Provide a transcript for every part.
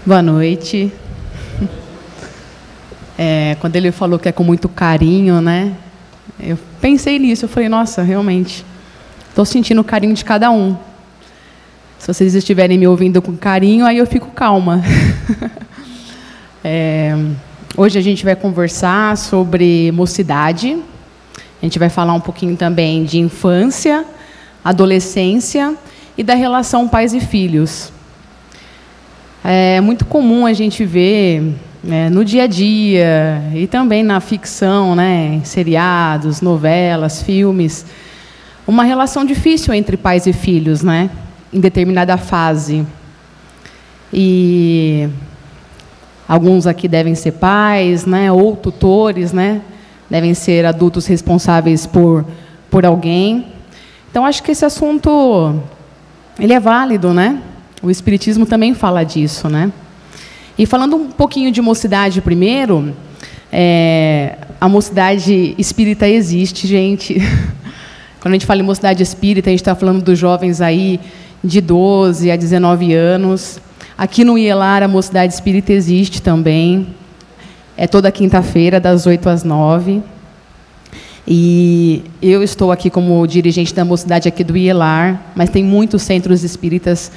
Boa noite. Quando ele falou que é com muito carinho, né? Eu pensei nisso, eu falei, nossa, realmente, estou sentindo o carinho de cada um. Se vocês estiverem me ouvindo com carinho, aí eu fico calma. Hoje a gente vai conversar sobre mocidade, a gente vai falar um pouquinho também de infância, adolescência e da relação pais e filhos. É muito comum a gente ver no dia a dia e também na ficção, né, seriados, novelas, filmes, uma relação difícil entre pais e filhos, né, em determinada fase. E alguns aqui devem ser pais, né, ou tutores, né, devem ser adultos responsáveis por alguém. Então, acho que esse assunto ele é válido, né? O Espiritismo também fala disso, né? E falando um pouquinho de mocidade primeiro, a mocidade espírita existe, gente. Quando a gente fala em mocidade espírita, a gente está falando dos jovens aí de 12 a 19 anos. Aqui no IELAR, a mocidade espírita existe também. É toda quinta-feira, das 8 às 9. E eu estou aqui como dirigente da mocidade aqui do IELAR, mas tem muitos centros espíritas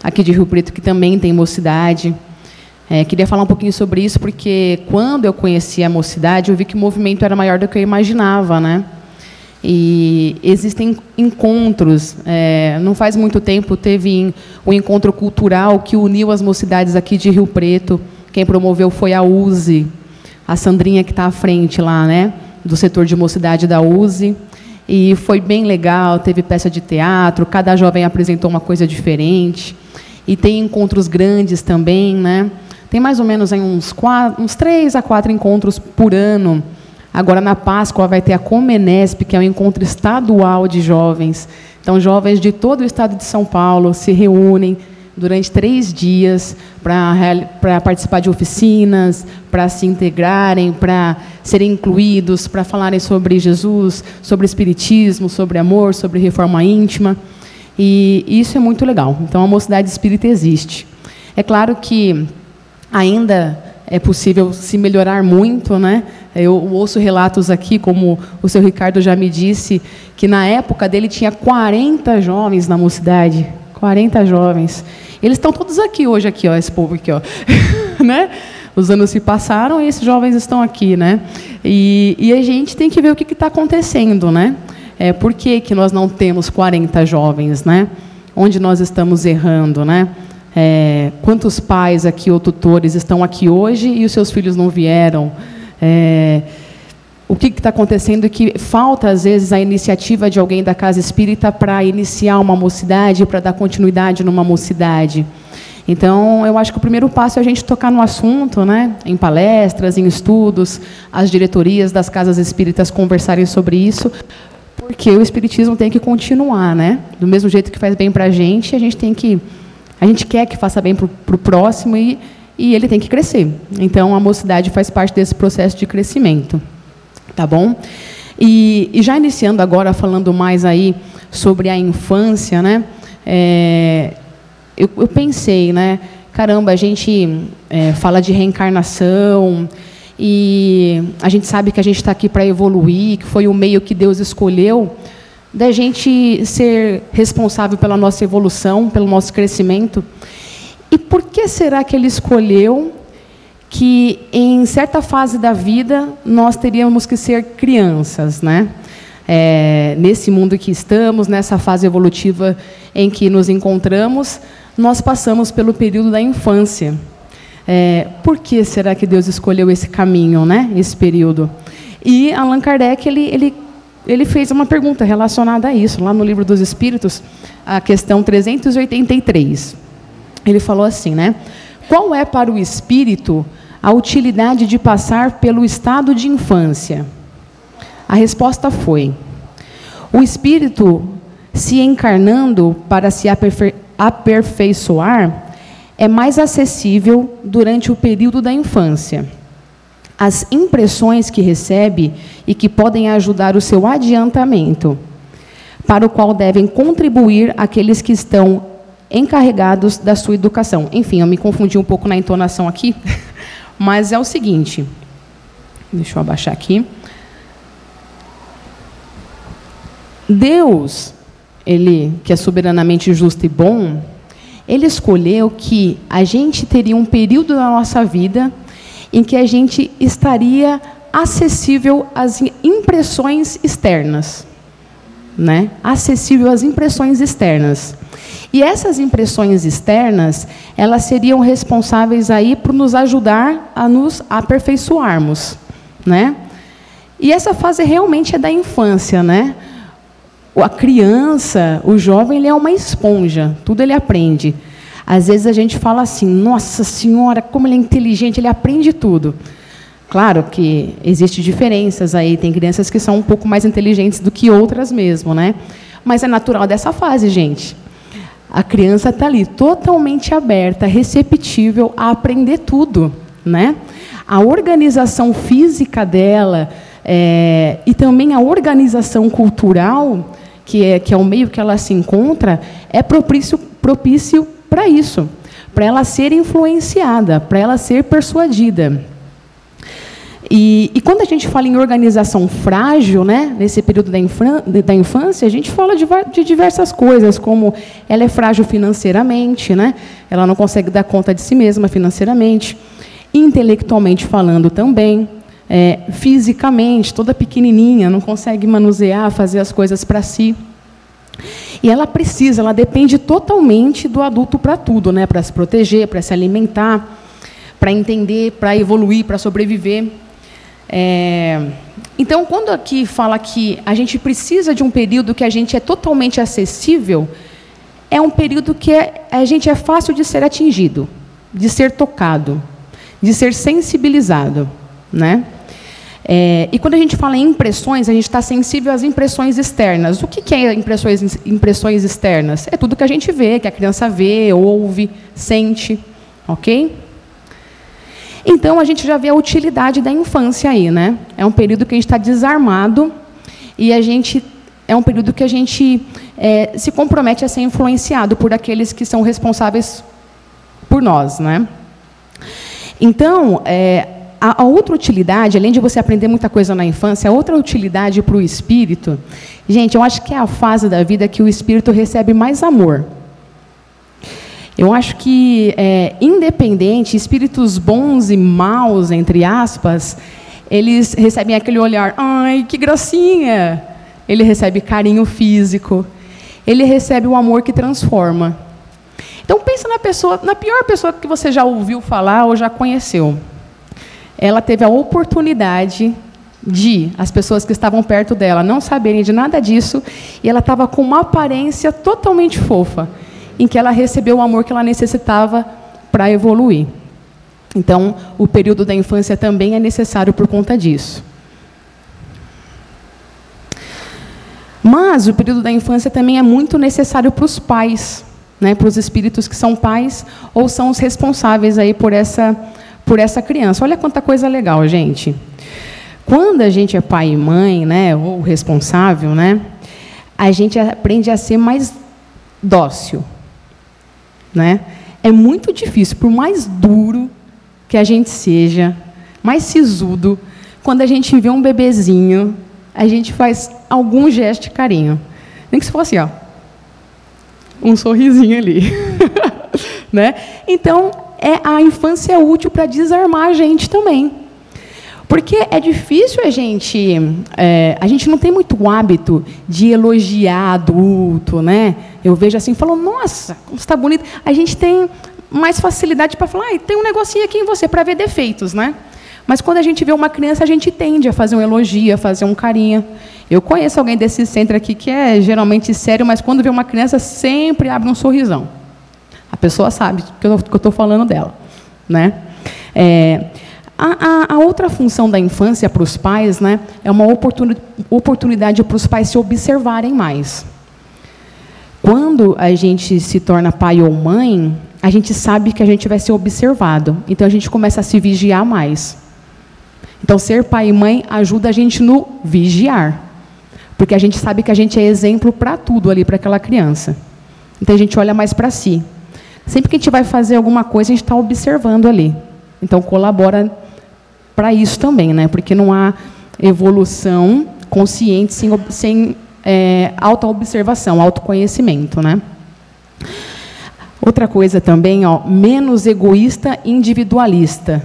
aqui de Rio Preto que também tem mocidade. Queria falar um pouquinho sobre isso, porque quando eu conheci a mocidade, eu vi que o movimento era maior do que eu imaginava, né? E existem encontros. Não faz muito tempo teve um encontro cultural que uniu as mocidades aqui de Rio Preto. Quem promoveu foi a USE, a Sandrinha que está à frente lá, né? Do setor de mocidade da USE. E foi bem legal, teve peça de teatro, cada jovem apresentou uma coisa diferente. E tem encontros grandes também, né? Tem mais ou menos aí uns 3 a 4 encontros por ano. Agora, na Páscoa, vai ter a Comenesp, que é um encontro estadual de jovens. Então, jovens de todo o estado de São Paulo se reúnem durante 3 dias para participar de oficinas, para se integrarem, para serem incluídos, para falarem sobre Jesus, sobre Espiritismo, sobre amor, sobre reforma íntima. E isso é muito legal. Então, a mocidade espírita existe. É claro que ainda é possível se melhorar muito, né? Eu ouço relatos aqui, como o seu Ricardo já me disse, que na época dele tinha 40 jovens na mocidade. 40 jovens. Eles estão todos aqui hoje, aqui, ó, esse povo aqui, ó. Né? Os anos se passaram e esses jovens estão aqui, né? E a gente tem que ver o que está acontecendo, né? Por que nós não temos 40 jovens, né? Onde nós estamos errando, né? Quantos pais aqui ou tutores estão aqui hoje e os seus filhos não vieram? O que está acontecendo é que falta, às vezes, a iniciativa de alguém da casa espírita para iniciar uma mocidade, para dar continuidade numa mocidade. Então, eu acho que o primeiro passo é a gente tocar no assunto, né? Em palestras, em estudos, as diretorias das casas espíritas conversarem sobre isso, porque o espiritismo tem que continuar, né? Do mesmo jeito que faz bem para a gente quer que faça bem para o próximo e ele tem que crescer. Então, a mocidade faz parte desse processo de crescimento. Tá bom? E já iniciando agora, falando mais aí sobre a infância, né? Eu pensei, né? Caramba, a gente fala de reencarnação e a gente sabe que a gente está aqui para evoluir, que foi o meio que Deus escolheu da gente ser responsável pela nossa evolução, pelo nosso crescimento. E por que será que Ele escolheu que, em certa fase da vida, nós teríamos que ser crianças, né? Nesse mundo que estamos, nessa fase evolutiva em que nos encontramos, nós passamos pelo período da infância. Por que será que Deus escolheu esse caminho, né? Esse período? E Allan Kardec, ele fez uma pergunta relacionada a isso, lá no Livro dos Espíritos, a questão 383. Ele falou assim, né? Qual é para o espírito a utilidade de passar pelo estado de infância? A resposta foi: o espírito, se encarnando para se aperfeiçoar, é mais acessível durante o período da infância. As impressões que recebe e que podem ajudar o seu adiantamento, para o qual devem contribuir aqueles que estão encarregados da sua educação. Enfim, eu me confundi um pouco na entonação aqui, mas é o seguinte, deixa eu abaixar aqui. Deus, Ele, que é soberanamente justo e bom, Ele escolheu que a gente teria um período da nossa vida em que a gente estaria acessível às impressões externas, né? Acessível às impressões externas. E essas impressões externas, elas seriam responsáveis aí por nos ajudar a nos aperfeiçoarmos, né? E essa fase realmente é da infância, né? A criança, o jovem, ele é uma esponja, tudo ele aprende. Às vezes a gente fala assim, nossa senhora, como ele é inteligente, ele aprende tudo. Claro que existem diferenças aí, tem crianças que são um pouco mais inteligentes do que outras mesmo, né? Mas é natural dessa fase, gente. A criança está ali, totalmente aberta, receptível a aprender tudo, né? A organização física dela e também a organização cultural, que é o meio que ela se encontra, é propício para isso, para ela ser influenciada, para ela ser persuadida. E quando a gente fala em organização frágil, né, nesse período da infância, a gente fala de diversas coisas, como ela é frágil financeiramente, né, ela não consegue dar conta de si mesma financeiramente, intelectualmente falando também, fisicamente, toda pequenininha, não consegue manusear, fazer as coisas para si. E ela depende totalmente do adulto para tudo, né, para se proteger, para se alimentar, para entender, para evoluir, para sobreviver. Então, quando aqui fala que a gente precisa de um período que a gente é totalmente acessível, é um período que a gente é fácil de ser atingido, de ser tocado, de ser sensibilizado, né? E quando a gente fala em impressões, a gente está sensível às impressões externas. O que é impressões externas? É tudo que a gente vê, que a criança vê, ouve, sente, ok? Então, a gente já vê a utilidade da infância aí, né? É um período que a gente está desarmado e é um período que a gente se compromete a ser influenciado por aqueles que são responsáveis por nós, né? Então, a outra utilidade, além de você aprender muita coisa na infância, a outra utilidade para o espírito, gente, eu acho que é a fase da vida que o espírito recebe mais amor. Eu acho que, independente, espíritos bons e maus, entre aspas, eles recebem aquele olhar, ai, que gracinha. Ele recebe carinho físico, ele recebe o amor que transforma. Então, pensa na pior pessoa que você já ouviu falar ou já conheceu. Ela teve a oportunidade de as pessoas que estavam perto dela não saberem de nada disso, e ela estava com uma aparência totalmente fofa, em que ela recebeu o amor que ela necessitava para evoluir. Então, o período da infância também é necessário por conta disso. Mas o período da infância também é muito necessário para os pais, né, para os espíritos que são pais ou são os responsáveis aí por essa criança. Olha quanta coisa legal, gente. Quando a gente é pai e mãe, né, ou responsável, né, a gente aprende a ser mais dócil, né? É muito difícil, por mais duro que a gente seja, mais sisudo, quando a gente vê um bebezinho, a gente faz algum gesto de carinho. Nem que se fosse, ó, um sorrisinho ali. Né? Então, a infância é útil para desarmar a gente também. Porque é difícil a gente não tem muito hábito de elogiar adulto, né? Eu vejo assim, falo, nossa, como está bonito. A gente tem mais facilidade para falar, tem um negocinho aqui em você, para ver defeitos, né? Mas quando a gente vê uma criança, a gente tende a fazer um elogio, a fazer um carinho. Eu conheço alguém desse centro aqui que é geralmente sério, mas quando vê uma criança, sempre abre um sorrisão. A pessoa sabe que eu estou falando dela, né? A outra função da infância para os pais, né, é uma oportunidade para os pais se observarem mais. Quando a gente se torna pai ou mãe, a gente sabe que a gente vai ser observado. Então, a gente começa a se vigiar mais. Então, ser pai e mãe ajuda a gente no vigiar. Porque a gente sabe que a gente é exemplo para tudo ali, para aquela criança. Então a gente olha mais para si. Sempre que a gente vai fazer alguma coisa, a gente está observando ali. Então colabora para isso também, né? Porque não há evolução consciente sem autoobservação, autoconhecimento, né? Outra coisa também, ó, menos egoísta e individualista.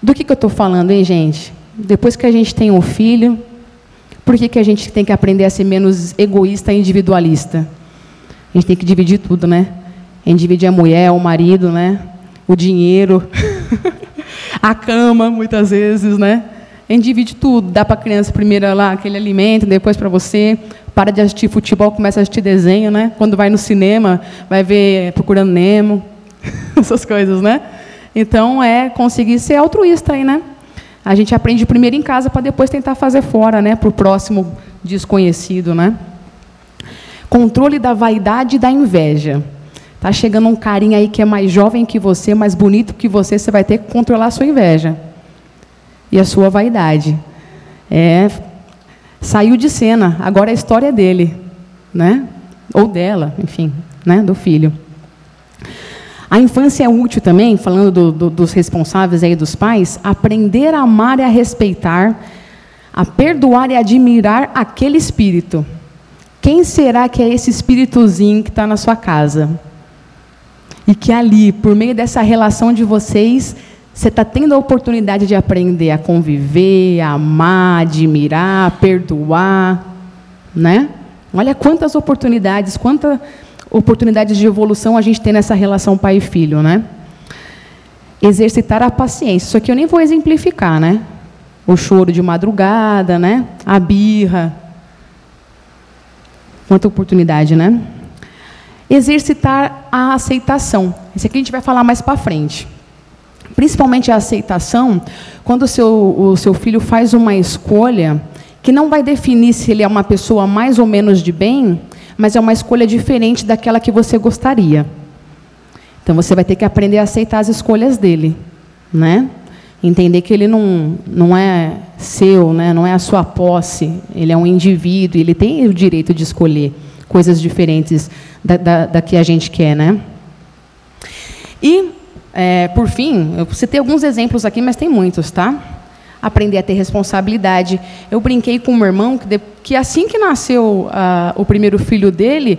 Do que eu estou falando, hein, gente? Depois que a gente tem um filho, por que a gente tem que aprender a ser menos egoísta e individualista? A gente tem que dividir tudo, né? A gente divide a mulher, o marido, né? O dinheiro, a cama, muitas vezes, né? A gente divide tudo. Dá para a criança primeiro lá aquele alimento, depois para você. Para de assistir futebol, começa a assistir desenho, né? Quando vai no cinema, vai ver Procurando Nemo, essas coisas, né? Então, conseguir ser altruísta aí, né? A gente aprende primeiro em casa para depois tentar fazer fora, né? Para o próximo desconhecido, né? Controle da vaidade e da inveja. Tá chegando um carinha aí que é mais jovem que você, mais bonito que você vai ter que controlar a sua inveja e a sua vaidade. Saiu de cena, agora a história é dele, né? Ou dela, enfim, né? Do filho. A infância é útil também, falando dos responsáveis aí dos pais, aprender a amar e a respeitar, a perdoar e admirar aquele espírito. Quem será que é esse espíritozinho que está na sua casa? E que ali, por meio dessa relação de vocês, você está tendo a oportunidade de aprender a conviver, a amar, admirar, perdoar, né? Olha quantas oportunidades de evolução a gente tem nessa relação pai e filho, né? Exercitar a paciência. Isso aqui eu nem vou exemplificar, né? O choro de madrugada, né? A birra. Quanta oportunidade, né? Exercitar a aceitação. Esse aqui a gente vai falar mais para frente. Principalmente a aceitação, quando o seu filho faz uma escolha que não vai definir se ele é uma pessoa mais ou menos de bem, mas é uma escolha diferente daquela que você gostaria. Então, você vai ter que aprender a aceitar as escolhas dele, né? Entender que ele não é seu, né? Não é a sua posse, ele é um indivíduo, ele tem o direito de escolher coisas diferentes da que a gente quer, né? E, por fim, eu citei alguns exemplos aqui, mas tem muitos, tá? Aprender a ter responsabilidade. Eu brinquei com o meu irmão que assim que nasceu o primeiro filho dele,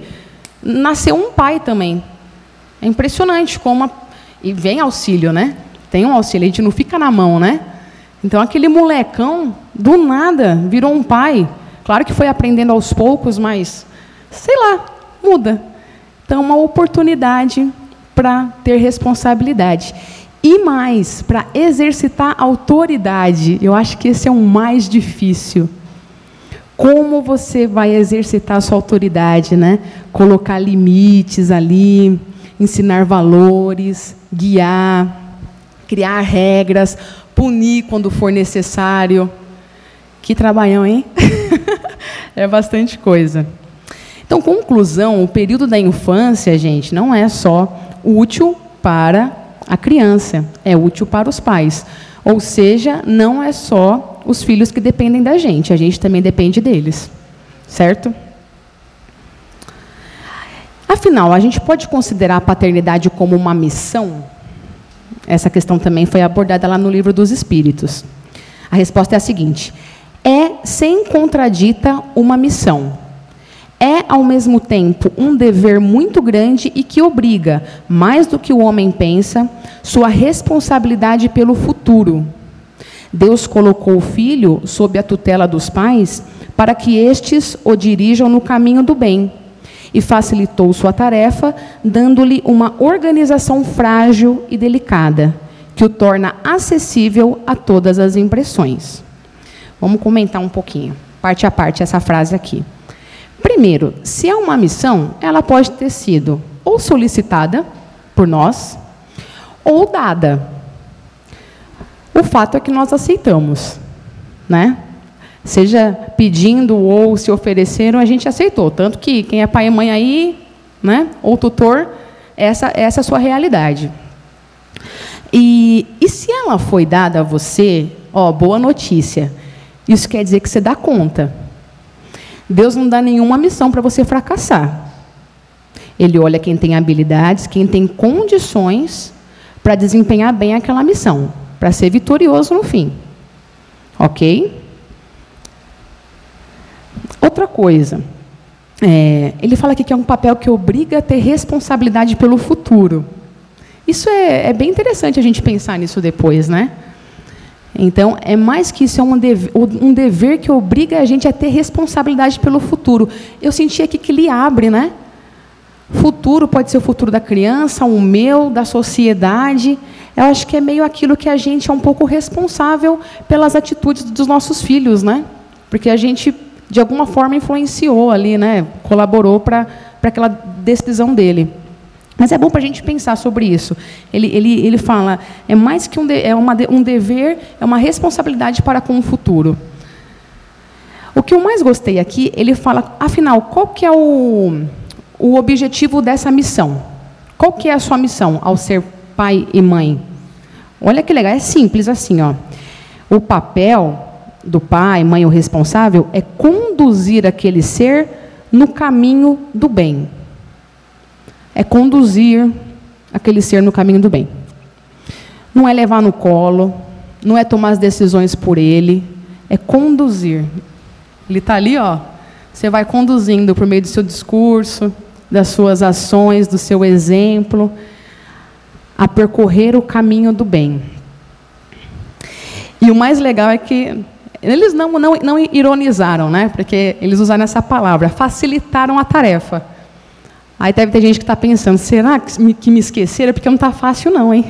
nasceu um pai também. É impressionante como... E vem auxílio, né? Tem um auxílio, a gente não fica na mão, né? Então, aquele molecão, do nada, virou um pai. Claro que foi aprendendo aos poucos, mas, sei lá, muda. Então, uma oportunidade para ter responsabilidade. E mais, para exercitar autoridade. Eu acho que esse é o mais difícil. Como você vai exercitar a sua autoridade, né? Colocar limites ali, ensinar valores, guiar, criar regras, punir quando for necessário. Que trabalhão, hein? É bastante coisa. Então, conclusão, o período da infância, gente, não é só útil para a criança, é útil para os pais. Ou seja, não é só os filhos que dependem da gente, a gente também depende deles. Certo? Afinal, a gente pode considerar a paternidade como uma missão? Essa questão também foi abordada lá no Livro dos Espíritos. A resposta é a seguinte: é, sem contradita, uma missão. É, ao mesmo tempo, um dever muito grande e que obriga, mais do que o homem pensa, sua responsabilidade pelo futuro. Deus colocou o filho sob a tutela dos pais para que estes o dirijam no caminho do bem e facilitou sua tarefa, dando-lhe uma organização frágil e delicada, que o torna acessível a todas as impressões. Vamos comentar um pouquinho, parte a parte, essa frase aqui. Primeiro, se é uma missão, ela pode ter sido ou solicitada por nós, ou dada. O fato é que nós aceitamos, né? Seja pedindo ou se ofereceram, a gente aceitou. Tanto que quem é pai e mãe aí, né, ou tutor, essa é a sua realidade. E se ela foi dada a você, ó, boa notícia, isso quer dizer que você dá conta. Deus não dá nenhuma missão para você fracassar. Ele olha quem tem habilidades, quem tem condições para desempenhar bem aquela missão, para ser vitorioso no fim. Ok? Outra coisa, ele fala aqui que é um papel que obriga a ter responsabilidade pelo futuro. Isso é bem interessante a gente pensar nisso depois, né? Então, é mais que isso, é um dever que obriga a gente a ter responsabilidade pelo futuro. Eu senti aqui que ele abre, né? Futuro pode ser o futuro da criança, o meu, da sociedade. Eu acho que é meio aquilo que a gente é um pouco responsável pelas atitudes dos nossos filhos, né? Porque a gente, de alguma forma, influenciou ali, né? Colaborou para aquela decisão dele. Mas é bom para a gente pensar sobre isso. Ele fala, é mais que um dever, é uma responsabilidade para com o futuro. O que eu mais gostei aqui, ele fala, afinal, qual que é o objetivo dessa missão? Qual que é a sua missão ao ser pai e mãe? Olha que legal, é simples assim, ó. O papel do pai, mãe, o responsável, é conduzir aquele ser no caminho do bem. É conduzir aquele ser no caminho do bem. Não é levar no colo, não é tomar as decisões por ele, é conduzir. Ele está ali, ó. Você vai conduzindo por meio do seu discurso, das suas ações, do seu exemplo, a percorrer o caminho do bem. E o mais legal é que eles não ironizaram, né? Porque eles usaram essa palavra, facilitaram a tarefa. Aí deve ter gente que está pensando, será que me esqueceram? Porque não está fácil não, hein?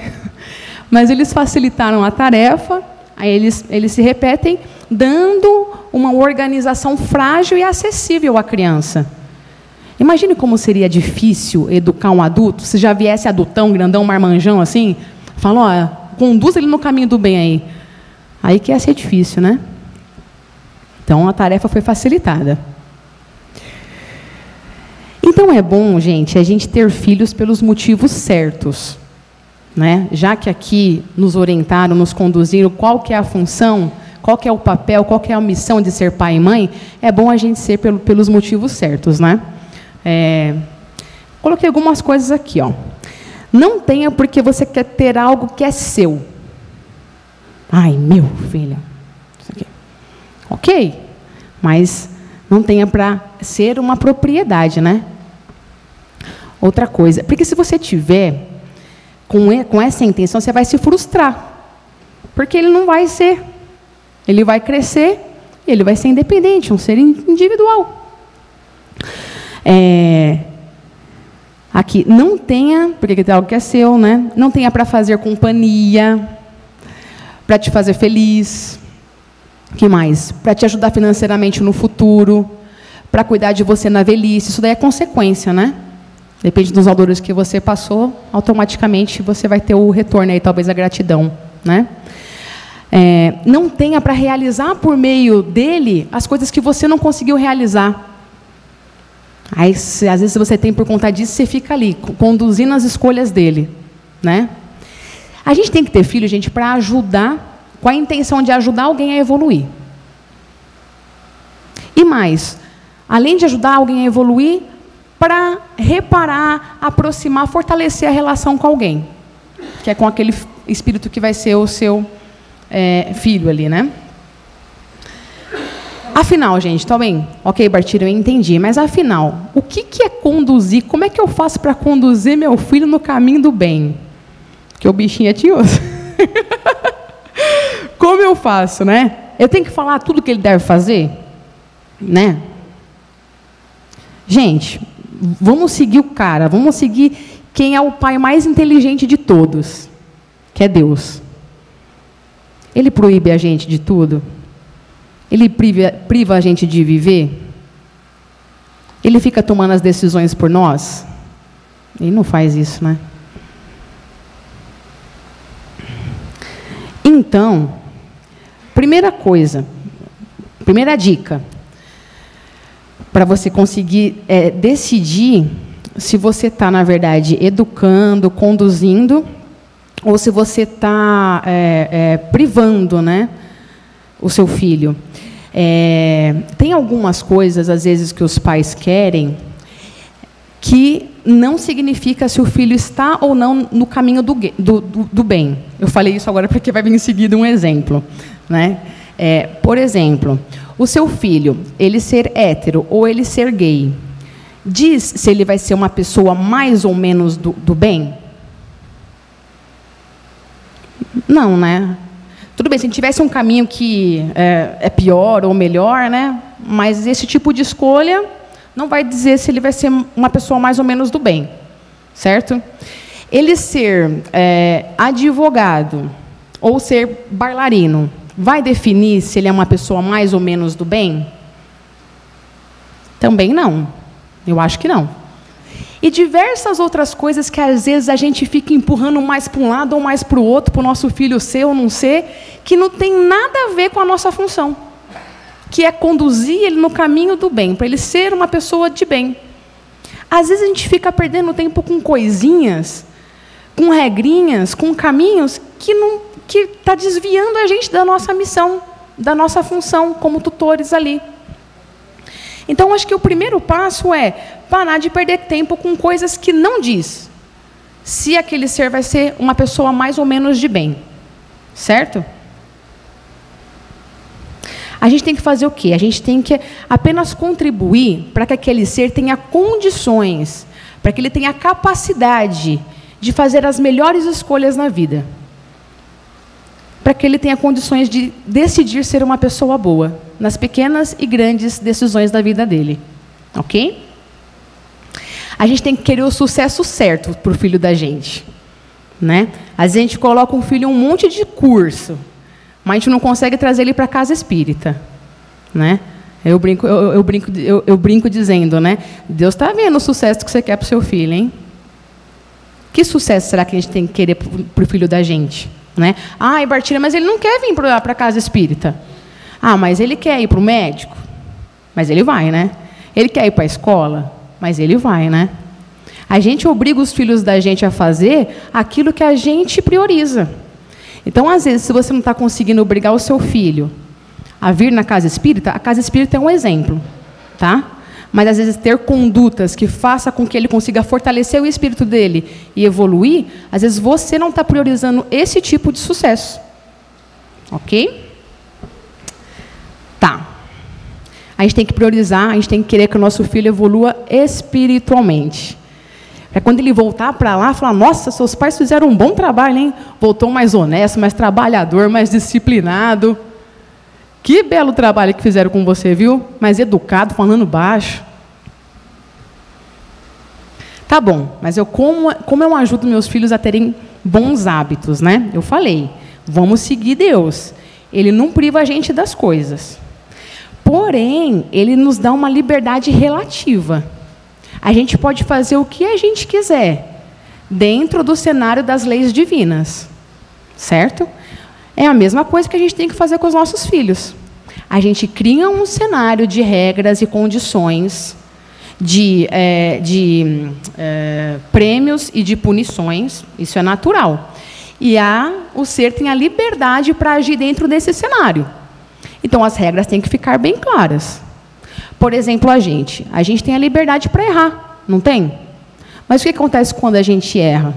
Mas eles facilitaram a tarefa, aí eles se repetem, dando uma organização frágil e acessível à criança. Imagine como seria difícil educar um adulto, se já viesse adultão, grandão, marmanjão, assim, fala, ó, conduz ele no caminho do bem aí. Aí que ia ser difícil, né? Então, a tarefa foi facilitada. Então, é bom, gente, a gente ter filhos pelos motivos certos, né? Já que aqui nos orientaram, nos conduziram, qual que é a função, qual que é o papel, qual que é a missão de ser pai e mãe, é bom a gente ser pelos motivos certos, né? Coloquei algumas coisas aqui, ó. Não tenha porque você quer ter algo que é seu. Ai, meu filho. Isso aqui. Ok, mas não tenha para ser uma propriedade, né? Outra coisa, porque se você tiver com essa intenção, você vai se frustrar. Porque ele não vai ser. Ele vai crescer, ele vai ser independente, um ser individual. Aqui, não tenha, porque tem algo que é seu, né? Não tenha para fazer companhia, para te fazer feliz. O que mais? Para te ajudar financeiramente no futuro, para cuidar de você na velhice. Isso daí é consequência, né? Depende dos valores que você passou, automaticamente você vai ter o retorno aí, talvez a gratidão, né? Não tenha para realizar por meio dele as coisas que você não conseguiu realizar. Aí, às vezes, se você tem por conta disso, você fica ali, conduzindo as escolhas dele, né? A gente tem que ter filho, gente, para ajudar, com a intenção de ajudar alguém a evoluir. E mais, além de ajudar alguém a evoluir, para reparar, aproximar, fortalecer a relação com alguém, que é com aquele espírito que vai ser o seu filho ali, né? Afinal, gente, tá bem? Ok, Bartira, eu entendi, mas afinal, o que é conduzir? Como é que eu faço para conduzir meu filho no caminho do bem? Porque o bichinho é tinhoso. Como eu faço, né? Eu tenho que falar tudo que ele deve fazer? Né? Gente, vamos seguir o cara, vamos seguir quem é o pai mais inteligente de todos, que é Deus. Ele proíbe a gente de tudo? Ele priva a gente de viver? Ele fica tomando as decisões por nós? Ele não faz isso, né? Então, primeira coisa, primeira dica, para você conseguir decidir se você está, na verdade, educando, conduzindo, ou se você está privando, né, o seu filho. Tem algumas coisas, às vezes, que os pais querem que não significa se o filho está ou não no caminho do bem. Eu falei isso agora porque vai vir em seguida um exemplo, né? Por exemplo, o seu filho, ele ser hétero ou ele ser gay, diz se ele vai ser uma pessoa mais ou menos do bem? Não, né? Tudo bem, se tivesse um caminho que é pior ou melhor, né? Mas esse tipo de escolha não vai dizer se ele vai ser uma pessoa mais ou menos do bem, certo? Ele ser advogado ou ser bailarino vai definir se ele é uma pessoa mais ou menos do bem? Também não. Eu acho que não. E diversas outras coisas que às vezes a gente fica empurrando mais para um lado ou mais para o outro, para o nosso filho ser ou não ser, que não tem nada a ver com a nossa função, que é conduzir ele no caminho do bem, para ele ser uma pessoa de bem. Às vezes a gente fica perdendo tempo com coisinhas, com regrinhas, com caminhos que está desviando a gente da nossa missão, da nossa função como tutores ali. Então, acho que o primeiro passo é parar de perder tempo com coisas que não diz se aquele ser vai ser uma pessoa mais ou menos de bem. Certo? A gente tem que fazer o quê? A gente tem que apenas contribuir para que aquele ser tenha condições, para que ele tenha capacidade de fazer as melhores escolhas na vida. Para que ele tenha condições de decidir ser uma pessoa boa, nas pequenas e grandes decisões da vida dele. Ok? A gente tem que querer o sucesso certo para o filho da gente. Né? Às vezes a gente coloca um filho em um monte de curso, mas a gente não consegue trazer ele para a casa espírita. Né? Eu brinco dizendo, né? Deus está vendo o sucesso que você quer para o seu filho, hein? Que sucesso será que a gente tem que querer para o filho da gente? Né? Bartira, mas ele não quer vir para a casa espírita. Mas ele quer ir para o médico? Mas ele vai, né? Ele quer ir para a escola? Mas ele vai, né? A gente obriga os filhos da gente a fazer aquilo que a gente prioriza. Então, às vezes, se você não está conseguindo obrigar o seu filho a vir na casa espírita, a casa espírita é um exemplo, tá? Mas, às vezes, ter condutas que façam com que ele consiga fortalecer o espírito dele e evoluir, às vezes você não está priorizando esse tipo de sucesso. Ok? Tá. A gente tem que priorizar, a gente tem que querer que o nosso filho evolua espiritualmente. Para quando ele voltar para lá, falar, nossa, seus pais fizeram um bom trabalho, hein? Voltou mais honesto, mais trabalhador, mais disciplinado. Que belo trabalho que fizeram com você, viu? Mais educado, falando baixo. Tá bom, mas como eu ajudo meus filhos a terem bons hábitos, né? Eu falei, vamos seguir Deus. Ele não priva a gente das coisas. Porém, ele nos dá uma liberdade relativa. A gente pode fazer o que a gente quiser, dentro do cenário das leis divinas. Certo? É a mesma coisa que a gente tem que fazer com os nossos filhos. A gente cria um cenário de regras e condições, de prêmios e de punições, isso é natural. E o ser tem a liberdade para agir dentro desse cenário. Então, as regras têm que ficar bem claras. Por exemplo, a gente tem a liberdade para errar, não tem? Mas o que acontece quando a gente erra?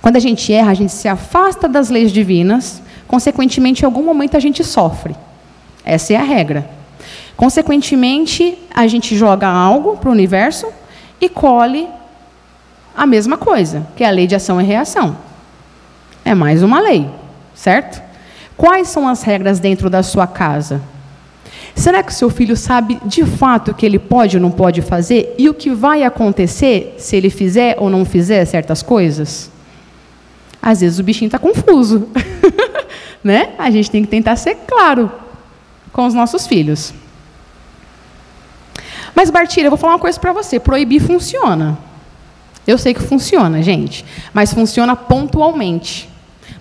Quando a gente erra, a gente se afasta das leis divinas, consequentemente, em algum momento a gente sofre. Essa é a regra. Consequentemente, a gente joga algo para o universo e colhe a mesma coisa, que é a lei de ação e reação. É mais uma lei, certo? Quais são as regras dentro da sua casa? Será que o seu filho sabe de fato o que ele pode ou não pode fazer e o que vai acontecer se ele fizer ou não fizer certas coisas? Às vezes o bichinho está confuso. Né? A gente tem que tentar ser claro com os nossos filhos. Mas, Bartira, eu vou falar uma coisa para você. Proibir funciona. Eu sei que funciona, gente. Mas funciona pontualmente.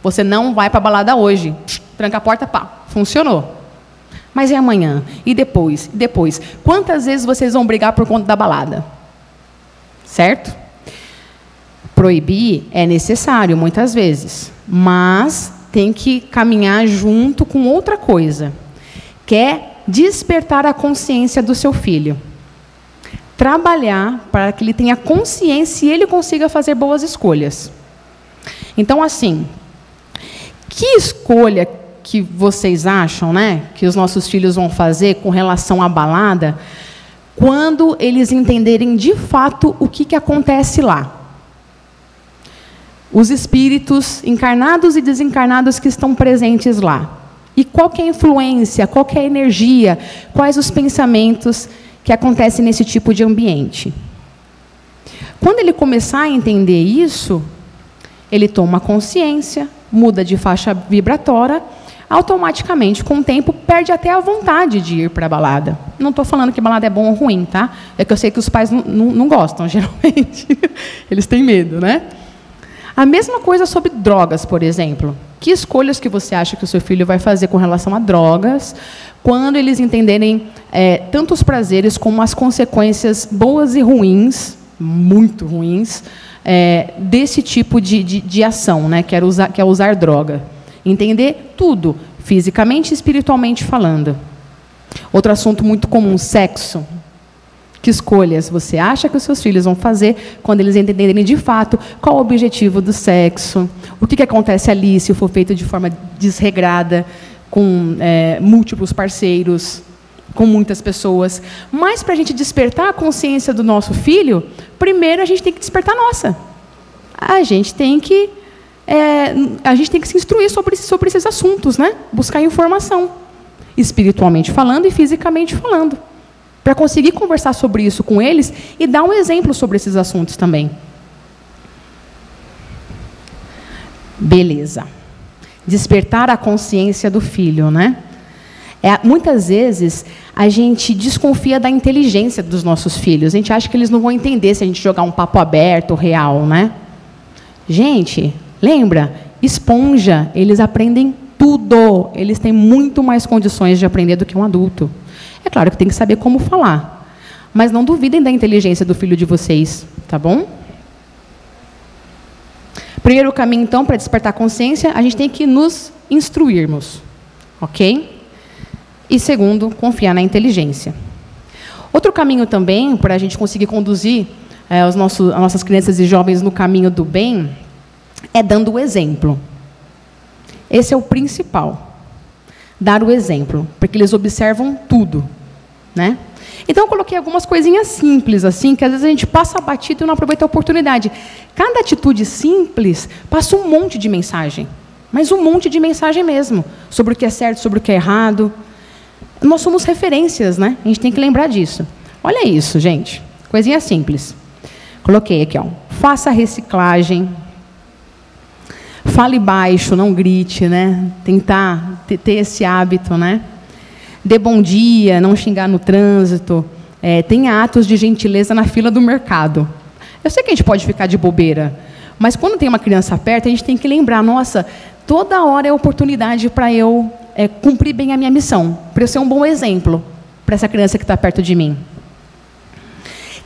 Você não vai para a balada hoje. Tranca a porta, pá. Funcionou. Mas e amanhã? E depois? E depois? Quantas vezes vocês vão brigar por conta da balada? Certo? Proibir é necessário, muitas vezes. Mas tem que caminhar junto com outra coisa. Que é despertar a consciência do seu filho. trabalhar para que ele tenha consciência e ele consiga fazer boas escolhas. Então, assim, que escolha que vocês acham, né, que os nossos filhos vão fazer com relação à balada, quando eles entenderem de fato o que acontece lá? Os espíritos encarnados e desencarnados que estão presentes lá. E qual que é a influência, qual que é a energia, quais os pensamentos que acontecem nesse tipo de ambiente. Quando ele começar a entender isso, ele toma consciência, muda de faixa vibratória, automaticamente, com o tempo, perde até a vontade de ir para a balada. Não estou falando que balada é bom ou ruim, tá? É que eu sei que os pais não gostam, geralmente. Eles têm medo, né? A mesma coisa sobre drogas, por exemplo. Que escolhas que você acha que o seu filho vai fazer com relação a drogas, quando eles entenderem tanto os prazeres como as consequências boas e ruins, muito ruins, desse tipo de ação, né, que é usar droga. Entender tudo, fisicamente e espiritualmente falando. Outro assunto muito comum, sexo. Que escolhas você acha que os seus filhos vão fazer quando eles entenderem de fato qual o objetivo do sexo, o que acontece ali se for feito de forma desregrada, com múltiplos parceiros, com muitas pessoas. Mas, para a gente despertar a consciência do nosso filho, primeiro a gente tem que despertar a nossa. A gente tem que se instruir sobre esses assuntos, né? Buscar informação, espiritualmente falando e fisicamente falando, para conseguir conversar sobre isso com eles e dar um exemplo sobre esses assuntos também. Beleza. Despertar a consciência do filho, né? Muitas vezes, a gente desconfia da inteligência dos nossos filhos. A gente acha que eles não vão entender se a gente jogar um papo aberto, real, né? Gente, lembra? Esponja, eles aprendem tudo. Eles têm muito mais condições de aprender do que um adulto. É claro que tem que saber como falar. Mas não duvidem da inteligência do filho de vocês, tá bom? Primeiro caminho, então, para despertar consciência, a gente tem que nos instruirmos, ok? E segundo, confiar na inteligência. Outro caminho também, para a gente conseguir conduzir as nossas crianças e jovens no caminho do bem, é dando o exemplo. Esse é o principal. Dar o exemplo, porque eles observam tudo, né? Então, eu coloquei algumas coisinhas simples, assim, que às vezes a gente passa batido e não aproveita a oportunidade. Cada atitude simples passa um monte de mensagem, mas um monte de mensagem mesmo, sobre o que é certo, sobre o que é errado. Nós somos referências, né? A gente tem que lembrar disso. Olha isso, gente. Coisinha simples. Coloquei aqui, ó. Faça reciclagem. Fale baixo, não grite, né? Tentar ter esse hábito, né? Dê bom dia, não xingar no trânsito. Tenha atos de gentileza na fila do mercado. Eu sei que a gente pode ficar de bobeira, mas quando tem uma criança perto, a gente tem que lembrar, nossa, toda hora é oportunidade para eu cumprir bem a minha missão, para eu ser um bom exemplo para essa criança que está perto de mim.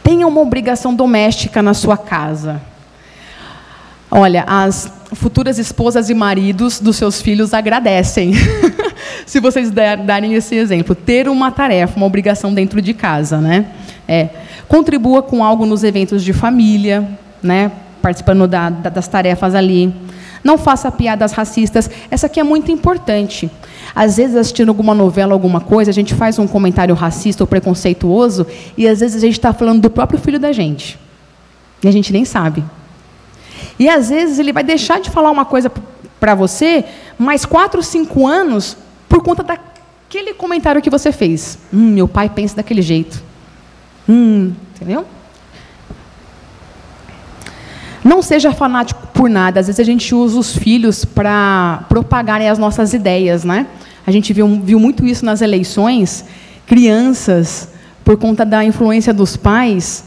Tenha uma obrigação doméstica na sua casa. Olha, as futuras esposas e maridos dos seus filhos agradecem se vocês darem esse exemplo. Ter uma tarefa, uma obrigação dentro de casa, né? Contribua com algo nos eventos de família, né? Participando das tarefas ali. Não faça piadas racistas. Essa aqui é muito importante. Às vezes, assistindo alguma novela, alguma coisa, a gente faz um comentário racista ou preconceituoso e, às vezes, a gente está falando do próprio filho da gente. E a gente nem sabe. E, às vezes, ele vai deixar de falar uma coisa para você mais 4, 5 anos por conta daquele comentário que você fez. Meu pai pensa daquele jeito. Entendeu? Não seja fanático por nada. Às vezes, a gente usa os filhos para propagarem as nossas ideias, né? A gente viu muito isso nas eleições. Crianças, por conta da influência dos pais,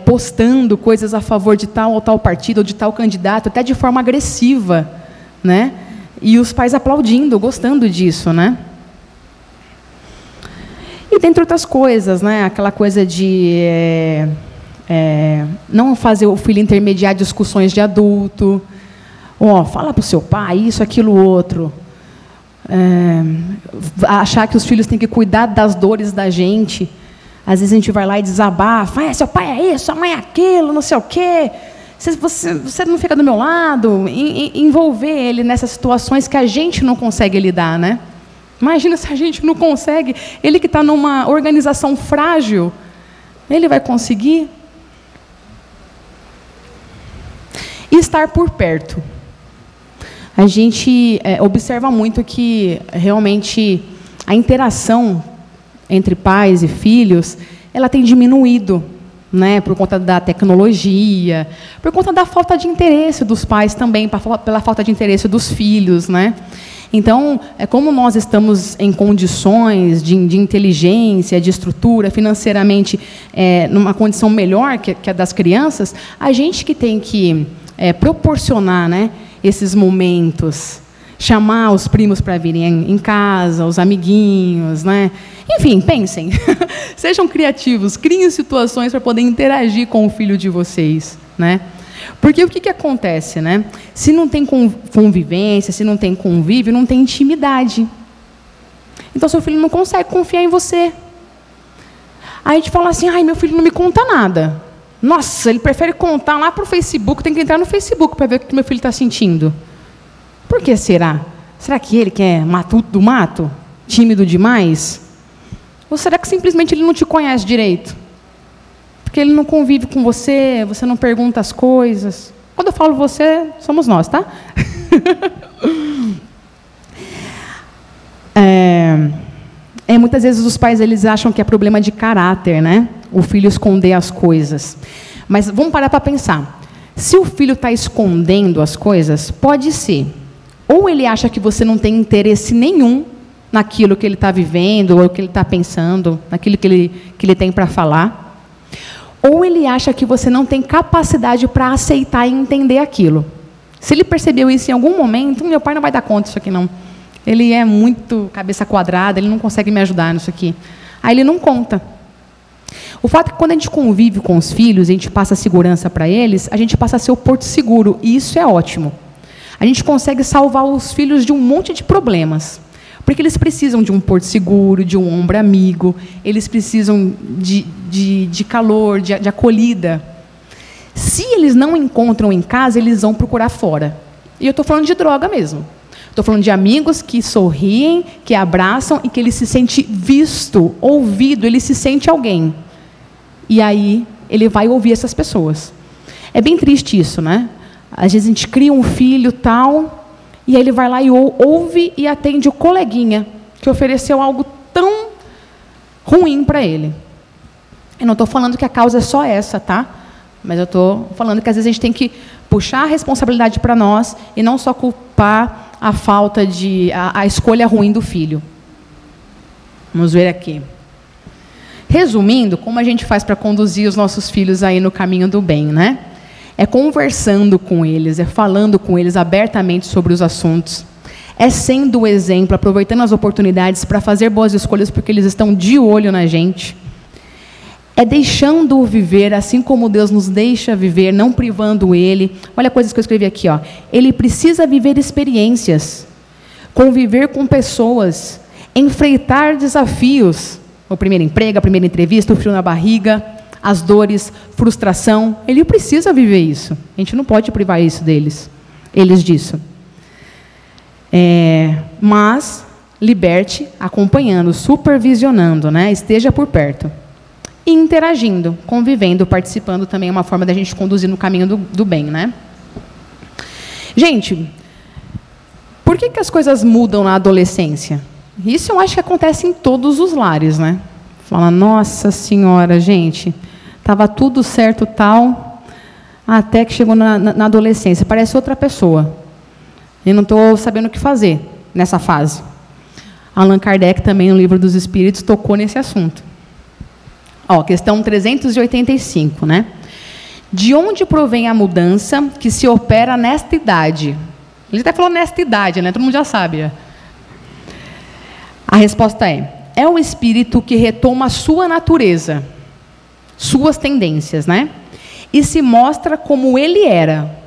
postando coisas a favor de tal ou tal partido, ou de tal candidato, até de forma agressiva, né? E os pais aplaudindo, gostando disso, né? E dentre outras coisas, né? Aquela coisa de não fazer o filho intermediar discussões de adulto. Fala para o seu pai isso, aquilo, outro. Achar que os filhos têm que cuidar das dores da gente. Às vezes a gente vai lá e desabafa, seu pai é isso, sua mãe é aquilo, não sei o quê. Você não fica do meu lado, envolver ele nessas situações que a gente não consegue lidar, né? Imagina se a gente não consegue, ele que está numa organização frágil, ele vai conseguir? E estar por perto. A gente observa muito que realmente a interação entre pais e filhos, ela tem diminuído, né, por conta da tecnologia, por conta da falta de interesse dos pais também, pela falta de interesse dos filhos, né? Então, como nós estamos em condições de inteligência, de estrutura, financeiramente, numa condição melhor que a das crianças, a gente que tem que proporcionar, né, esses momentos, chamar os primos para virem em casa, os amiguinhos, né? Enfim, pensem, sejam criativos, criem situações para poder interagir com o filho de vocês, né? Porque o que acontece, né? Se não tem convivência, se não tem convívio, não tem intimidade. Então, seu filho não consegue confiar em você. Aí a gente fala assim, ai, meu filho não me conta nada. Nossa, ele prefere contar lá para o Facebook, tem que entrar no Facebook para ver o que meu filho está sentindo. Por que será? Será que ele quer matuto do mato? Tímido demais? Ou será que simplesmente ele não te conhece direito? Porque ele não convive com você, você não pergunta as coisas. Quando eu falo você, somos nós, tá? Muitas vezes os pais eles acham que é problema de caráter, né? O filho esconder as coisas. Mas vamos parar para pensar. Se o filho está escondendo as coisas, pode ser. Ou ele acha que você não tem interesse nenhum naquilo que ele está vivendo, ou que ele está pensando, naquilo que ele tem para falar. Ou ele acha que você não tem capacidade para aceitar e entender aquilo. Se ele percebeu isso em algum momento, meu pai não vai dar conta disso aqui, não. Ele é muito cabeça quadrada, ele não consegue me ajudar nisso aqui. Aí ele não conta. O fato é que quando a gente convive com os filhos, a gente passa segurança para eles, a gente passa a ser o porto seguro, e isso é ótimo. A gente consegue salvar os filhos de um monte de problemas. Porque eles precisam de um porto seguro, de um ombro amigo, eles precisam de calor, de acolhida. Se eles não encontram em casa, eles vão procurar fora. E eu estou falando de droga mesmo. Estou falando de amigos que sorriem, que abraçam e que ele se sente visto, ouvido, ele se sente alguém. E aí ele vai ouvir essas pessoas. É bem triste isso, né? Às vezes a gente cria um filho tal, e aí ele vai lá e ouve e atende o coleguinha, que ofereceu algo tão ruim para ele. Eu não estou falando que a causa é só essa, tá? Mas eu estou falando que às vezes a gente tem que puxar a responsabilidade para nós e não só culpar a falta a escolha ruim do filho. Vamos ver aqui. Resumindo, como a gente faz para conduzir os nossos filhos aí no caminho do bem, né? É conversando com eles, é falando com eles abertamente sobre os assuntos, é sendo o exemplo, aproveitando as oportunidades para fazer boas escolhas porque eles estão de olho na gente, é deixando-o viver assim como Deus nos deixa viver, não privando ele. Olha coisas que eu escrevi aqui, ó. Ele precisa viver experiências, conviver com pessoas, enfrentar desafios, o primeiro emprego, a primeira entrevista, o frio na barriga, as dores, frustração, ele precisa viver isso. A gente não pode privar eles disso. Mas liberte acompanhando, supervisionando, né? Esteja por perto. E interagindo, convivendo, participando também é uma forma da gente conduzir no caminho do bem, né? Gente, por que as coisas mudam na adolescência? Isso eu acho que acontece em todos os lares, né? Fala, nossa senhora, gente, estava tudo certo tal, até que chegou na adolescência, parece outra pessoa. E não estou sabendo o que fazer nessa fase. Allan Kardec também, no Livro dos Espíritos, tocou nesse assunto. Ó, questão 385, né? De onde provém a mudança que se opera nesta idade? Ele até falou nesta idade, né? Todo mundo já sabe. A resposta é o espírito que retoma a sua natureza, suas tendências, né? E se mostra como ele era.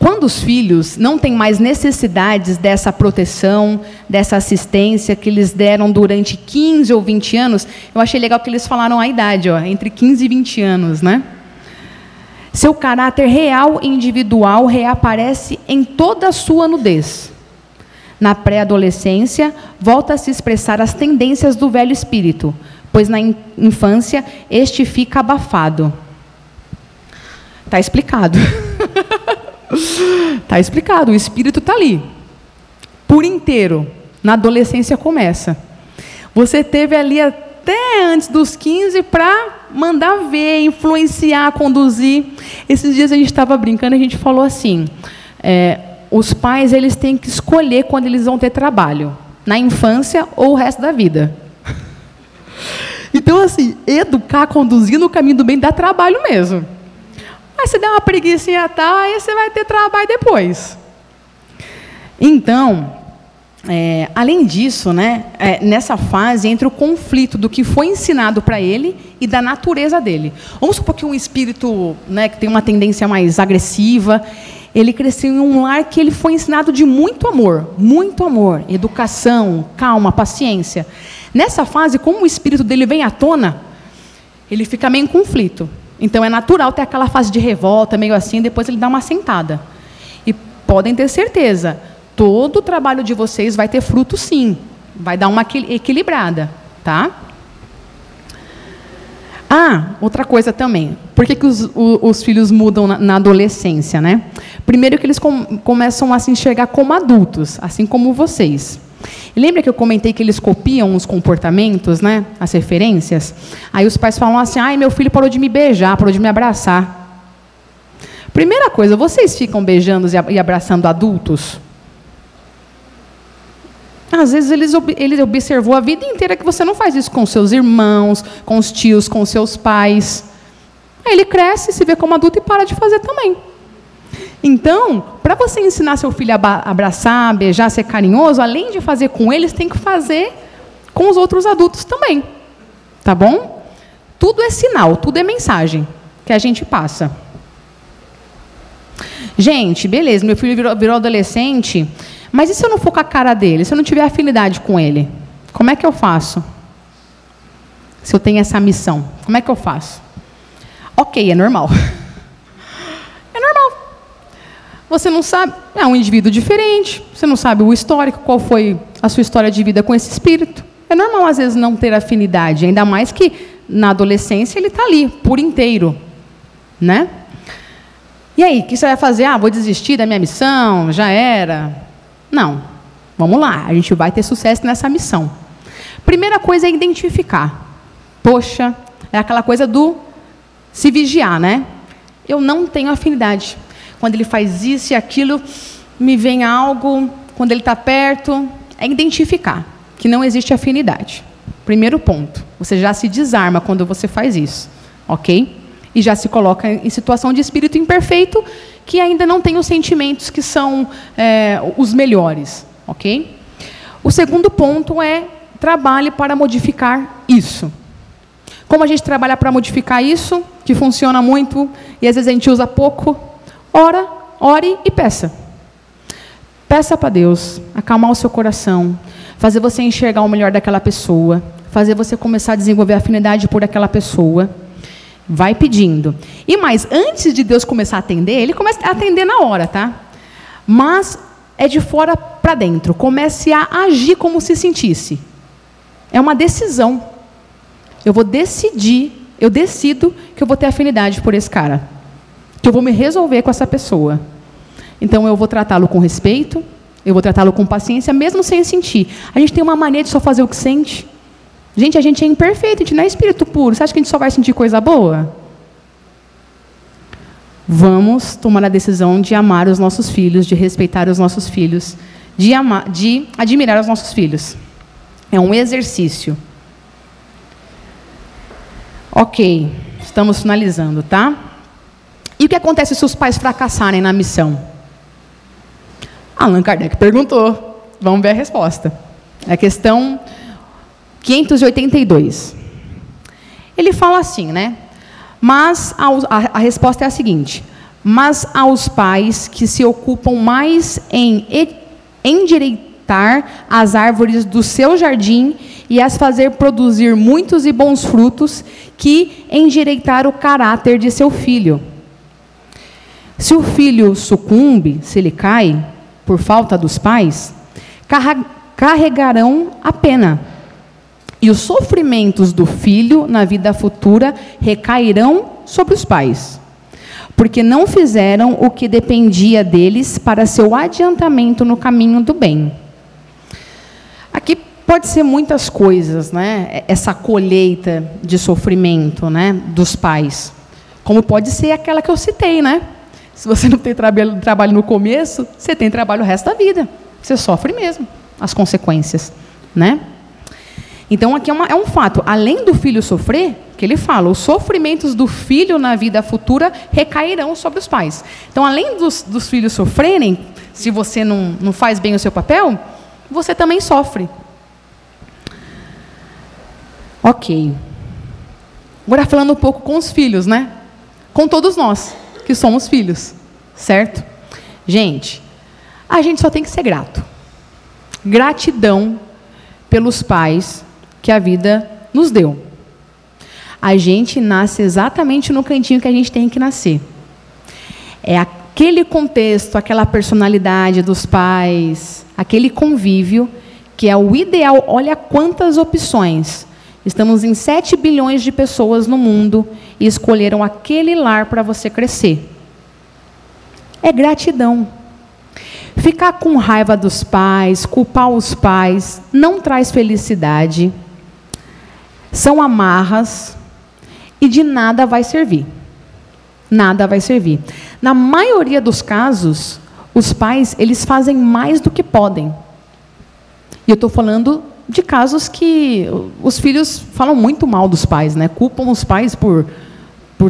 Quando os filhos não têm mais necessidades dessa proteção, dessa assistência que eles deram durante 15 ou 20 anos, eu achei legal que eles falaram a idade, ó, entre 15 e 20 anos, né? Seu caráter real e individual reaparece em toda a sua nudez. Na pré-adolescência, volta a se expressar as tendências do velho espírito, pois na infância este fica abafado. Está explicado. Está explicado, o espírito está ali, por inteiro. Na adolescência começa. Você teve ali até antes dos 15 para mandar ver, influenciar, conduzir. Esses dias a gente estava brincando, a gente falou assim, os pais eles têm que escolher quando eles vão ter trabalho, na infância ou o resto da vida. Então, assim, educar, conduzir no caminho do bem dá trabalho mesmo. Mas se der uma preguicinha tal, aí você vai ter trabalho depois. Então, além disso, né, nessa fase entra o conflito do que foi ensinado para ele e da natureza dele. Vamos supor que um espírito, né, que tem uma tendência mais agressiva, ele cresceu em um lar que ele foi ensinado de muito amor, educação, calma, paciência. Nessa fase, como o espírito dele vem à tona, ele fica meio em conflito. Então, é natural ter aquela fase de revolta, meio assim, depois ele dá uma assentada. E podem ter certeza, todo o trabalho de vocês vai ter fruto, sim. Vai dar uma equilibrada, tá? Outra coisa também. Por que os filhos mudam na adolescência, né? Primeiro que eles começam a se enxergar como adultos, assim como vocês. E lembra que eu comentei que eles copiam os comportamentos, né? As referências? Aí os pais falam assim, meu filho parou de me beijar, parou de me abraçar. Primeira coisa, vocês ficam beijando e abraçando adultos? Às vezes ele observou a vida inteira que você não faz isso com seus irmãos, com os tios, com seus pais. Aí ele cresce, se vê como adulto e para de fazer também. Então, para você ensinar seu filho a abraçar, beijar, ser carinhoso, além de fazer com eles, tem que fazer com os outros adultos também. Tá bom? Tudo é sinal, tudo é mensagem que a gente passa. Gente, beleza, meu filho virou adolescente, mas e se eu não for com a cara dele? Se eu não tiver afinidade com ele? Como é que eu faço? Se eu tenho essa missão, como é que eu faço? Ok, é normal. É normal. Você não sabe, é um indivíduo diferente, você não sabe o histórico, qual foi a sua história de vida com esse espírito. É normal, às vezes, não ter afinidade, ainda mais que na adolescência ele está ali, por inteiro. Né? E aí, o que você vai fazer? Vou desistir da minha missão, já era. Não, vamos lá, a gente vai ter sucesso nessa missão. Primeira coisa é identificar. Poxa, é aquela coisa do se vigiar, né? Eu não tenho afinidade. Quando ele faz isso e aquilo, me vem algo, quando ele está perto, é identificar que não existe afinidade. Primeiro ponto, você já se desarma quando você faz isso, ok? E já se coloca em situação de espírito imperfeito, que ainda não tem os sentimentos que são os melhores, ok? O segundo ponto é, trabalhe para modificar isso. Como a gente trabalha para modificar isso, que funciona muito, e às vezes a gente usa pouco, ore e peça. Peça para Deus, acalmar o seu coração, fazer você enxergar o melhor daquela pessoa, fazer você começar a desenvolver afinidade por aquela pessoa. Vai pedindo. E mais, antes de Deus começar a atender, Ele começa a atender na hora, tá? Mas é de fora para dentro. Comece a agir como se sentisse. É uma decisão. Eu decido que eu vou ter afinidade por esse cara. Que eu vou me resolver com essa pessoa. Então, eu vou tratá-lo com respeito, eu vou tratá-lo com paciência, mesmo sem sentir. A gente tem uma mania de só fazer o que sente. Gente, a gente é imperfeito, a gente não é espírito puro. Você acha que a gente só vai sentir coisa boa? Vamos tomar a decisão de amar os nossos filhos, de respeitar os nossos filhos, de admirar os nossos filhos. É um exercício. Ok, estamos finalizando, tá? E o que acontece se os pais fracassarem na missão? Allan Kardec perguntou. Vamos ver a resposta. É a questão 582. Ele fala assim, né? Mas a resposta é a seguinte: mas aos pais que se ocupam mais em endireitar as árvores do seu jardim e as fazer produzir muitos e bons frutos, que endireitar o caráter de seu filho. Se o filho sucumbe, se ele cai, por falta dos pais, carregarão a pena. E os sofrimentos do filho na vida futura recairão sobre os pais, porque não fizeram o que dependia deles para seu adiantamento no caminho do bem. Aqui pode ser muitas coisas, né? Essa colheita de sofrimento, né, dos pais. Como pode ser aquela que eu citei, né? Se você não tem trabalho no começo, você tem trabalho o resto da vida. Você sofre mesmo as consequências, né? Então, aqui é um fato. Além do filho sofrer, que ele fala, os sofrimentos do filho na vida futura recairão sobre os pais. Então, além dos filhos sofrerem, se você não faz bem o seu papel, você também sofre. Ok. Agora, falando um pouco com os filhos, né? Com todos nós, que somos filhos, certo? Gente, a gente só tem que ser grato. Gratidão pelos pais que a vida nos deu. A gente nasce exatamente no cantinho que a gente tem que nascer. É aquele contexto, aquela personalidade dos pais, aquele convívio, que é o ideal. Olha quantas opções. Estamos em 7 bilhões de pessoas no mundo e escolheram aquele lar para você crescer. É gratidão. Ficar com raiva dos pais, culpar os pais, não traz felicidade. São amarras e de nada vai servir. Nada vai servir. Na maioria dos casos, os pais, eles fazem mais do que podem. E eu estou falando de casos que os filhos falam muito mal dos pais, né? Culpam os pais por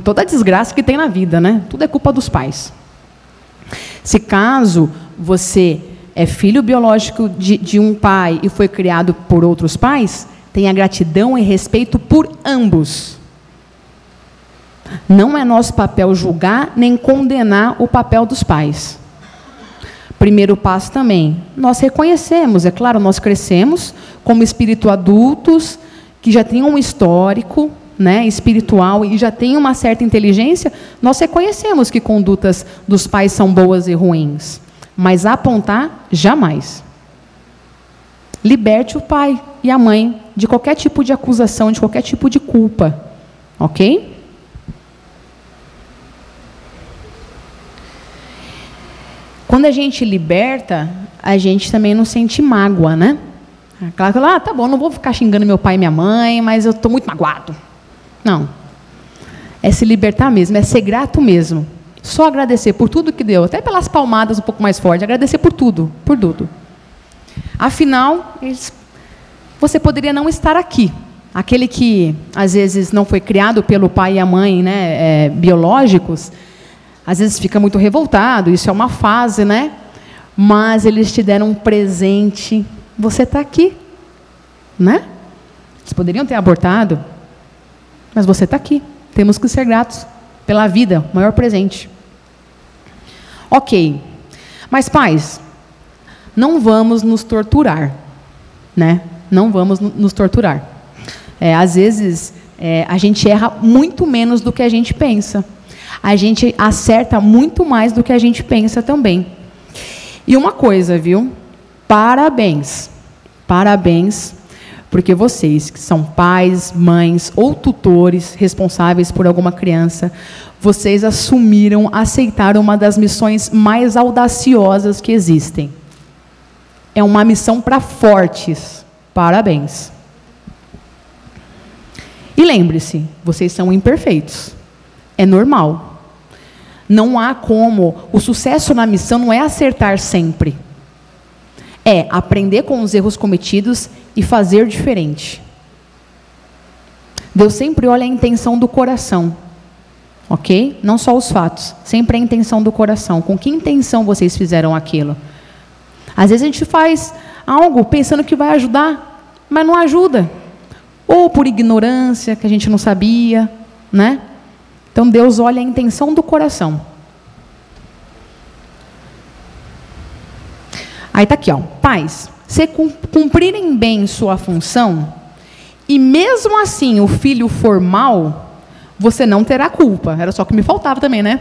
toda a desgraça que tem na vida, né? Tudo é culpa dos pais. Se caso você é filho biológico de um pai e foi criado por outros pais, tenha gratidão e respeito por ambos. Não é nosso papel julgar nem condenar o papel dos pais. Primeiro passo também, nós reconhecemos, é claro, nós crescemos como espírito adultos, que já tem um histórico, né, espiritual e já tem uma certa inteligência, nós reconhecemos que condutas dos pais são boas e ruins, mas apontar, jamais. Liberte o pai e a mãe de qualquer tipo de acusação, de qualquer tipo de culpa, ok? Quando a gente liberta, a gente também não sente mágoa, né? Claro que, tá bom, não vou ficar xingando meu pai e minha mãe, mas eu estou muito magoado. Não. É se libertar mesmo, é ser grato mesmo. Só agradecer por tudo que deu, até pelas palmadas um pouco mais fortes, agradecer por tudo, por tudo. Afinal, você poderia não estar aqui. Aquele que, às vezes, não foi criado pelo pai e a mãe, né, biológicos, às vezes fica muito revoltado, isso é uma fase, né? Mas eles te deram um presente, você está aqui, né? Eles poderiam ter abortado, mas você está aqui. Temos que ser gratos pela vida, o maior presente. Ok. Mas, pais, não vamos nos torturar, né? Não vamos nos torturar. Às vezes, a gente erra muito menos do que a gente pensa. A gente acerta muito mais do que a gente pensa também. E uma coisa, viu? Parabéns. Parabéns, porque vocês que são pais, mães ou tutores responsáveis por alguma criança, vocês assumiram, aceitaram uma das missões mais audaciosas que existem. É uma missão para fortes. Parabéns. E lembre-se, vocês são imperfeitos. É normal. Não há como. O sucesso na missão não é acertar sempre. É aprender com os erros cometidos e fazer diferente. Deus sempre olha a intenção do coração. Ok? Não só os fatos. Sempre a intenção do coração. Com que intenção vocês fizeram aquilo? Às vezes a gente faz algo pensando que vai ajudar, mas não ajuda. Ou por ignorância, que a gente não sabia, né? Então Deus olha a intenção do coração. Aí está aqui, ó. Pais, se cumprirem bem sua função, e mesmo assim o filho for mal, você não terá culpa. Era só o que me faltava também, né?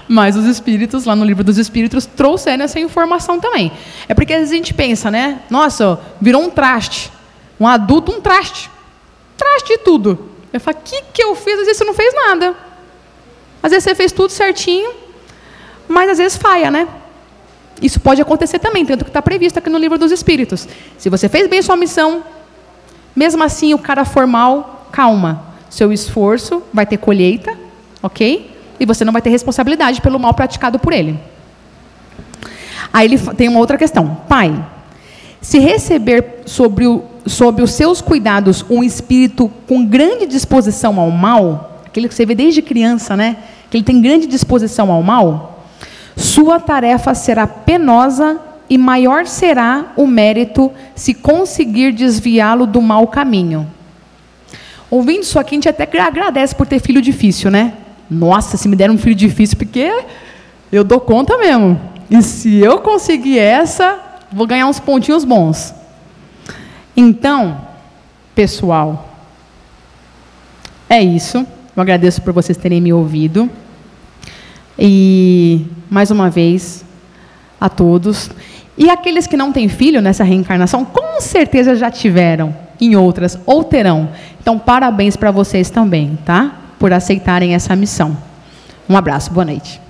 Mas os espíritos, lá no livro dos espíritos, trouxeram essa informação também. É porque às vezes a gente pensa, né? Nossa, virou um traste. Um adulto, um traste. Traste de tudo. Eu falo, o que eu fiz? Às vezes você não fez nada. Às vezes você fez tudo certinho, mas às vezes falha, né? Isso pode acontecer também, tanto que está previsto aqui no livro dos espíritos. Se você fez bem sua missão, mesmo assim o cara for mal, calma. Seu esforço vai ter colheita, ok? E você não vai ter responsabilidade pelo mal praticado por ele. Aí ele tem uma outra questão. Pai, se receber sob os seus cuidados um espírito com grande disposição ao mal, aquele que você vê desde criança, né? Que ele tem grande disposição ao mal, sua tarefa será penosa e maior será o mérito se conseguir desviá-lo do mau caminho. Ouvindo isso aqui, a gente até agradece por ter filho difícil, né? Nossa, se me deram um filho difícil, porque eu dou conta mesmo. E se eu conseguir essa, vou ganhar uns pontinhos bons. Então, pessoal, é isso. Eu agradeço por vocês terem me ouvido. E, mais uma vez, a todos. E aqueles que não têm filho nessa reencarnação, com certeza já tiveram em outras, ou terão. Então, parabéns para vocês também, tá? Por aceitarem essa missão. Um abraço, boa noite.